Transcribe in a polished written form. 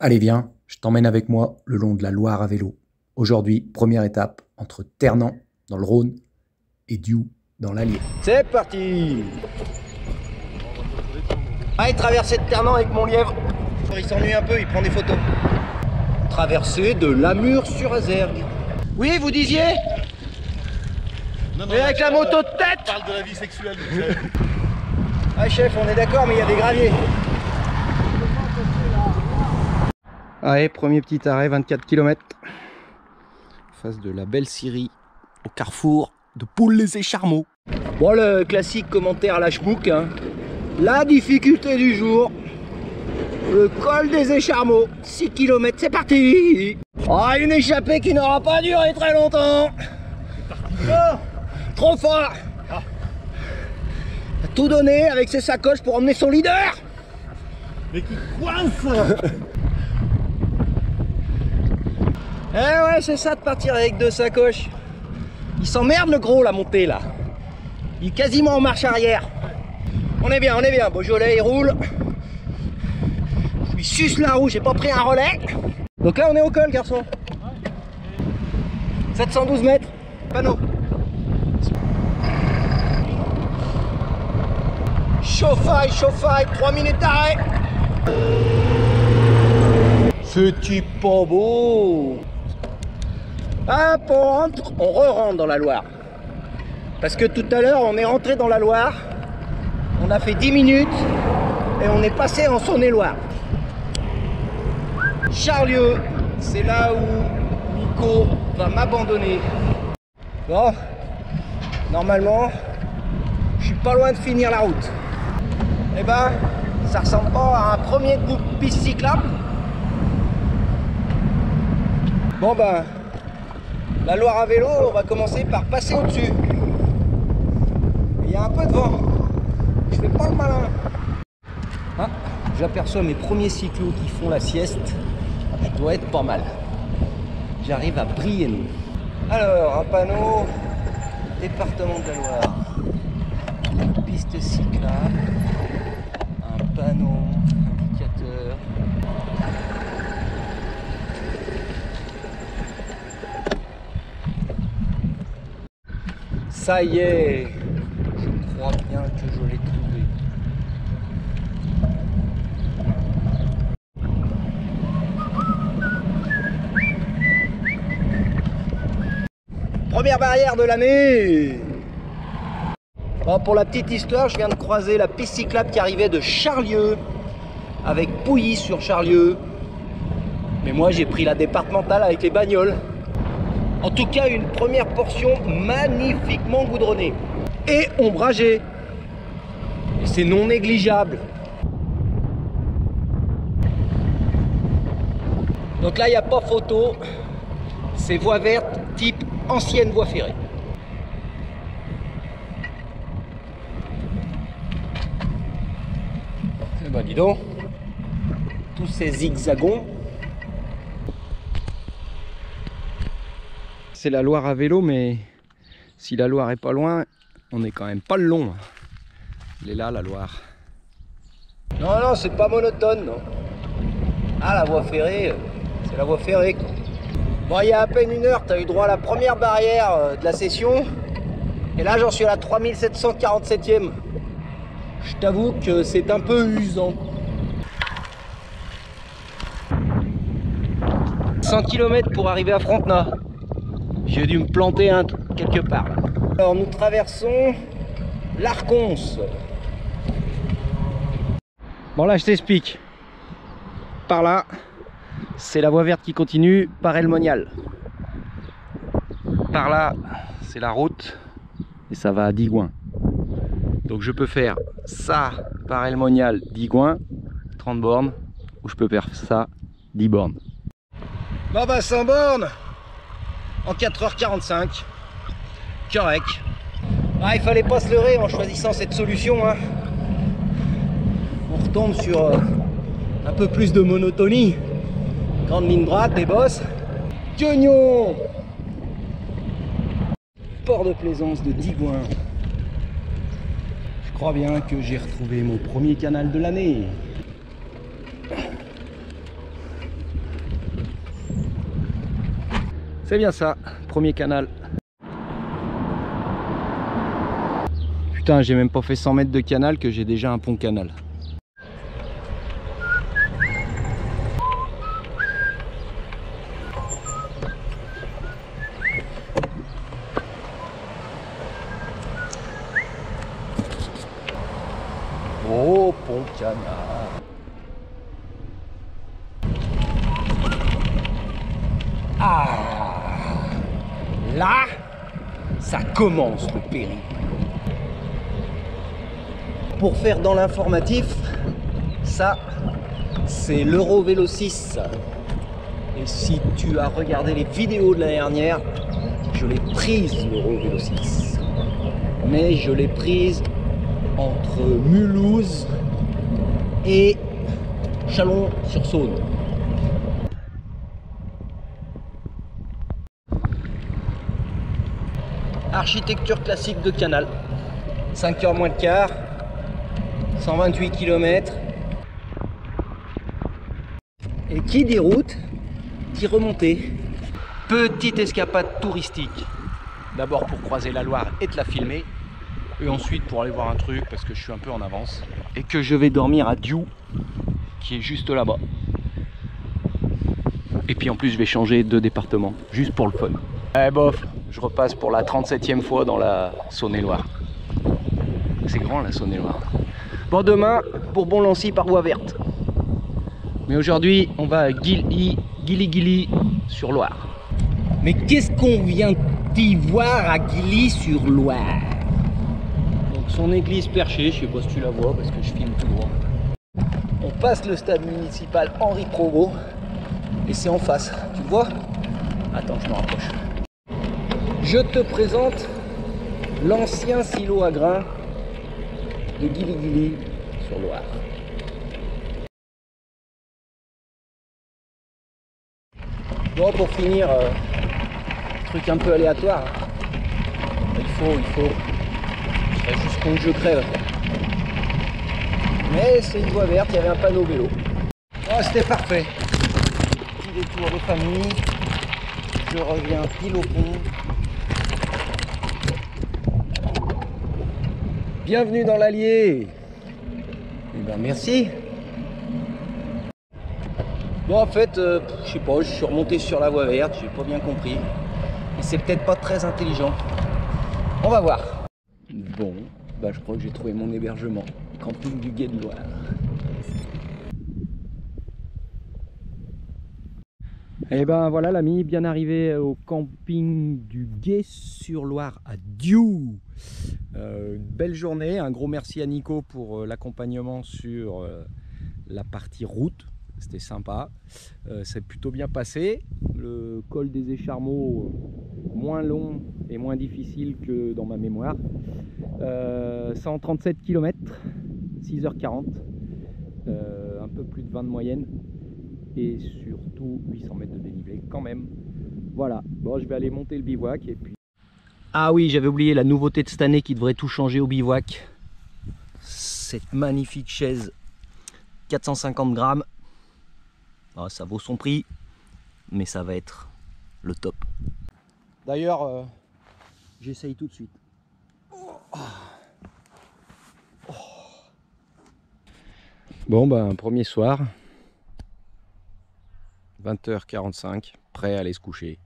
Allez viens, je t'emmène avec moi le long de la Loire à vélo. Aujourd'hui, première étape entre Ternan dans le Rhône et Dioux dans l'Allier. C'est parti. Allez, traversée de Ternan avec mon lièvre. Il s'ennuie un peu, il prend des photos. Traversée de Lamure-sur-Azergue. Oui, vous disiez? Non, mais avec la moto de tête. On parle de la vie sexuelle. Ah chef, on est d'accord, mais il y a des graviers. Allez, premier petit arrêt, 24 km. Face de la belle Syrie, au carrefour de Poules-les-Écharmeaux. Bon, le classique commentaire à la schmouk, hein. La difficulté du jour, le col des Écharmeaux, 6 km, c'est parti. Oh, une échappée qui n'aura pas duré très longtemps. Oh, trop fort. A tout donné avec ses sacoches pour emmener son leader. Mais qui coince. Eh ouais, c'est ça de partir avec deux sacoches. Il s'emmerde le gros, la montée là. Il est quasiment en marche arrière. On est bien, Beaujolais il roule. Je lui suce la roue, j'ai pas pris un relais. Donc là on est au col, garçon. 712 mètres, panneau. Chauffaille, 3 minutes d'arrêt. C'est pas beau. Hop, on re-rentre dans la Loire. Parce que tout à l'heure, on est rentré dans la Loire, on a fait 10 minutes et on est passé en Saône-et-Loire. Charlieu, c'est là où Nico va m'abandonner. Bon, normalement, je suis pas loin de finir la route. Eh ben, ça ressemble pas à un premier bout de piste cyclable. Bon ben, la Loire à vélo, on va commencer par passer au-dessus. Il y a un peu de vent. Je fais pas le malin. Ah, j'aperçois mes premiers cyclos qui font la sieste. Je dois être pas mal. J'arrive à Brienne. Alors, un panneau, département de la Loire. Une piste cyclable. Un panneau, indicateur. Ça y est, je crois bien que je l'ai trouvé. Première barrière de l'année. Bon, pour la petite histoire, je viens de croiser la piste cyclable qui arrivait de Charlieu avec Pouilly sur Charlieu. Mais moi j'ai pris la départementale avec les bagnoles. En tout cas, une première portion magnifiquement goudronnée et ombragée. Et c'est non négligeable. Donc là, il n'y a pas photo. C'est voie verte type ancienne voie ferrée. Eh ben dis donc, tous ces zigzagons. C'est la Loire à vélo, mais si la Loire est pas loin, on est quand même pas le long. Elle est là, la Loire. Non, c'est pas monotone, non. Ah, la voie ferrée, c'est la voie ferrée, quoi. Bon, il y a à peine une heure, tu as eu droit à la première barrière de la session. Et là, j'en suis à la 3747e. Je t'avoue que c'est un peu usant. 100 km pour arriver à Frontenay. J'ai dû me planter quelque part. Alors nous traversons l'Arconce. Bon là je t'explique. Par là, c'est la voie verte qui continue par Elmonial. Par là, c'est la route et ça va à Digoin. Donc je peux faire ça par Elmonial, Digoin, 30 bornes, ou je peux faire ça, 10 bornes. Bon bah 100 bornes en 4h45, correct. Ah, il fallait pas se leurrer en choisissant cette solution, hein. On retombe sur un peu plus de monotonie. Grande ligne droite, des bosses. Guignon, port de plaisance de Digoin. Je crois bien que j'ai retrouvé mon premier canal de l'année. C'est bien ça, premier canal. Putain, j'ai même pas fait 100 mètres de canal que j'ai déjà un pont canal. Oh, pont canal. Ah, là, ça commence le périple. Pour faire dans l'informatif, ça, c'est l'Eurovélo 6. Et si tu as regardé les vidéos de l'année dernière, je l'ai prise l'Eurovélo 6. Mais je l'ai prise entre Mulhouse et Chalon-sur-Saône. Architecture classique de canal. 5h moins le quart, 128 km. Et qui dit route, dit remontée. Petite escapade touristique. D'abord pour croiser la Loire et te la filmer. Et ensuite pour aller voir un truc parce que je suis un peu en avance. Et que je vais dormir à Diou, qui est juste là-bas. Et puis en plus je vais changer de département, juste pour le fun. Eh bof, je repasse pour la 37e fois dans la Saône-et-Loire. C'est grand la Saône-et-Loire. Bon, demain, Bourbon-Lancy par voie verte. Mais aujourd'hui, on va à Gilly sur Loire. Mais qu'est-ce qu'on vient d'y voir à Gilly-sur-Loire? Donc son église perchée, je sais pas si tu la vois parce que je filme tout droit. On passe le stade municipal Henri Provost et c'est en face, tu le vois? Attends, je me rapproche. Je te présente l'ancien silo à grains de Gilly sur Loire. Bon, pour finir, truc un peu aléatoire. Il faut. Je serais juste con que je crève. Mais c'est une voie verte, il y avait un panneau vélo. Oh, c'était parfait. Petit détour de famille. Je reviens pile au pont. Bienvenue dans l'Allier. Eh ben merci. Bon, en fait, je sais pas, je suis remonté sur la voie verte, j'ai pas bien compris. Et c'est peut-être pas très intelligent. On va voir. Bon, bah je crois que j'ai trouvé mon hébergement. Camping du Guet de Loire. Et ben voilà l'ami, bien arrivé au camping du Guet sur Loire à Diou. Une belle journée, un gros merci à Nico pour l'accompagnement sur la partie route. C'était sympa, c'est plutôt bien passé. Le col des Écharmeaux, moins long et moins difficile que dans ma mémoire. 137 km, 6h40, un peu plus de 20 de moyenne et surtout 800 mètres de dénivelé quand même. Voilà, bon, je vais aller monter le bivouac et puis... Ah oui, j'avais oublié la nouveauté de cette année qui devrait tout changer au bivouac. Cette magnifique chaise, 450 grammes. Ah, ça vaut son prix, mais ça va être le top. D'ailleurs, j'essaye tout de suite. Bon, ben, premier soir, 20h45, prêt à aller se coucher.